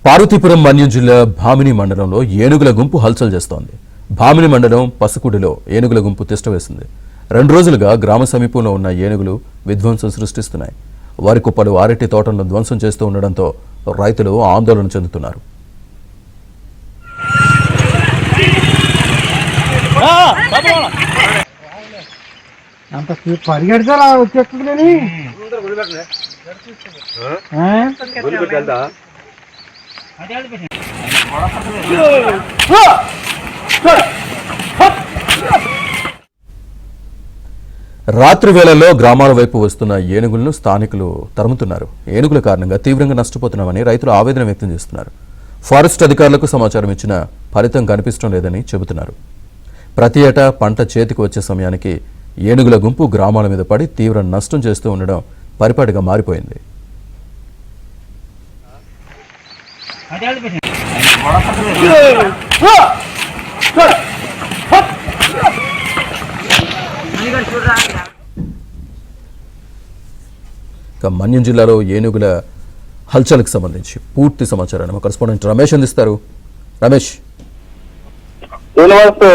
పార్వతీపురం మన్యం జిల్లా భామిని మండలంలో ఏనుగుల గుంపు హల్చల్ చేస్తోంది. భామిని మండలం పసుకుడిలో ఏనుగుల గుంపు తిష్టవేసింది. 2 రోజులుగా గ్రామ సమీపంలో ఉన్న ఏనుగులు విధ్వంసం సృష్టిస్తున్నాయి. వరి కుప్పలు, అరటి తోటలను ధ్వంసం చేస్తూ ఉండడంతో రైతులు ఆందోళన చెందుతున్నారు. అంత పరిగెడతారా వచ్చేస్తుంది రాత్రి వేళల్లో గ్రామాల వైపు వస్తున్న ఏనుగులను స్థానికులు తరుముతున్నారు. ఏనుగుల కారణంగా తీవ్రంగా నష్టపోతున్నామని రైతులు ఆవేదన వ్యక్తం చేస్తున్నారు. ఫారెస్ట్ అధికారులకు సమాచారం ఇచ్చిన ఫలితం కనిపించడం లేదని చెబుతున్నారు. ప్రతి ఏటా పంట చేతికి వచ్చే సమయానికి ఏనుగుల గుంపు గ్రామాల మీద పడి తీవ్ర నష్టం చేస్తూ ఉండడం పరిపాటిగా మారిపోయింది. మన్యం జిల్లాలో ఏనుగుల హల్చల్కి సంబంధించి పూర్తి సమాచారాన్ని మా కరెస్పాండెంట్ రమేష్ అందిస్తారు. రమేష్, శ్రీనివాస్,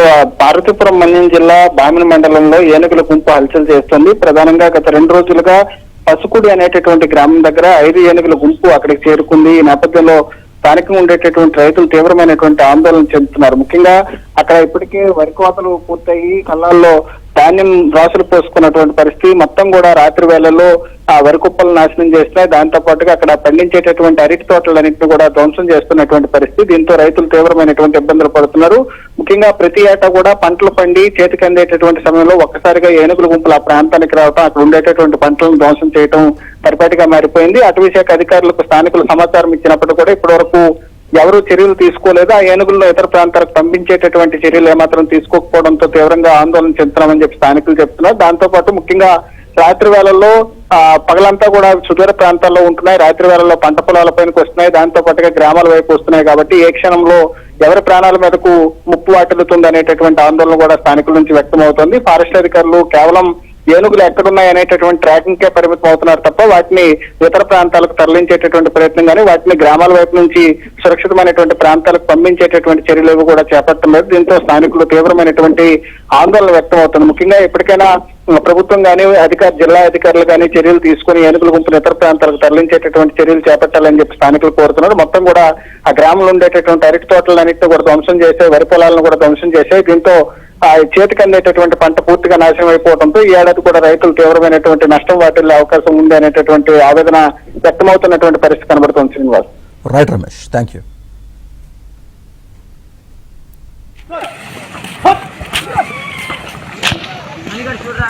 పార్వతీపురం మన్యం జిల్లా భామిని మండలంలో ఏనుగుల గుంపు హల్చల్ చేస్తుంది. ప్రధానంగా గత 2 రోజులుగా పసుకుడి అనేటటువంటి గ్రామం దగ్గర 5 ఏనుగుల గుంపు అక్కడికి చేరుకుంది. ఈ నేపథ్యంలో స్థానికంగా ఉండేటటువంటి రైతులు తీవ్రమైనటువంటి ఆందోళన చెందుతున్నారు. ముఖ్యంగా అక్కడ ఇప్పటికే వరి కోతలు పూర్తయి కళ్ళాల్లో ధాన్యం రాసులు పోసుకున్నటువంటి పరిస్థితి. మొత్తం కూడా రాత్రి వేళల్లో ఆ వరి కుప్పలు నాశనం చేస్తున్నాయి. దాంతో పాటుగా అక్కడ పండించేటటువంటి అరటి తోటలన్నింటినీ కూడా ధ్వంసం చేస్తున్నటువంటి పరిస్థితి. దీంతో రైతులు తీవ్రమైనటువంటి ఇబ్బందులు పడుతున్నారు. ముఖ్యంగా ప్రతి ఏటా కూడా పంటలు పండి చేతికి అందేటటువంటి సమయంలో ఒక్కసారిగా ఏనుగుల గుంపులు ఆ ప్రాంతానికి రావడం, అక్కడ ఉండేటటువంటి పంటలను ధ్వంసం చేయడం పరిపాటిగా మారిపోయింది. అటవీ శాఖ అధికారులకు స్థానికులు సమాచారం ఇచ్చినప్పుడు కూడా ఇప్పటి వరకు ఎవరు చర్యలు తీసుకోలేదు. ఆ ఏనుగులను ఇతర ప్రాంతాలకు పంపించేటటువంటి చర్యలు ఏమాత్రం తీసుకోకపోవడంతో తీవ్రంగా ఆందోళన చెందుతున్నామని చెప్పి స్థానికులు చెప్తున్నారు. దాంతో పాటు ముఖ్యంగా రాత్రి వేళల్లో పగలంతా కూడా సుదూర ప్రాంతాల్లో ఉంటున్నాయి. రాత్రి వేళల్లో పంట పొలాల పైనకి వస్తున్నాయి. దాంతో పాటుగా గ్రామాల వైపు వస్తున్నాయి. కాబట్టి ఏ క్షణంలో ఎవరి ప్రాణాల మీదకు ముప్పు వాటిల్లుతుంది అనేటటువంటి ఆందోళన కూడా స్థానికుల నుంచి వ్యక్తం అవుతోంది. ఫారెస్ట్ అధికారులు కేవలం ఏనుగులు ఎక్కడున్నాయి అనేటటువంటి ట్రాకింగ్ కే పరిమితం అవుతున్నారు తప్ప వాటిని ఇతర ప్రాంతాలకు తరలించేటటువంటి ప్రయత్నం కానీ వాటిని గ్రామాల వైపు నుంచి సురక్షితమైనటువంటి ప్రాంతాలకు పంపించేటటువంటి చర్యలు కూడా చేపట్టడం లేదు. దీంతో స్థానికులు తీవ్రమైనటువంటి ఆందోళన వ్యక్తం అవుతుంది. ముఖ్యంగా ఎప్పటికైనా ప్రభుత్వం కానీ జిల్లా అధికారులు కానీ చర్యలు తీసుకుని ఏనుగుల గుంపును ఇతర ప్రాంతాలకు తరలించేటటువంటి చర్యలు చేపట్టాలని చెప్పి స్థానికులు కోరుతున్నారు. మొత్తం కూడా ఆ గ్రామంలో ఉండేటటువంటి అరటి తోటలన్నింటినీ కూడా ధ్వంసం చేసే, వరి పొలాలను కూడా ధ్వంసం చేసే. దీంతో ఆ చేతికి అందేటటువంటి పంట పూర్తిగా నాశనం అయిపోవడంతో ఈ ఏడాది కూడా రైతులు తీవ్రమైనటువంటి నష్టం వాటిల్లే అవకాశం ఉంది అనేటటువంటి ఆవేదన వ్యక్తమవుతున్నటువంటి పరిస్థితి కనబడుతుంది. Srinivas, right Ramesh, thank you. చూడరా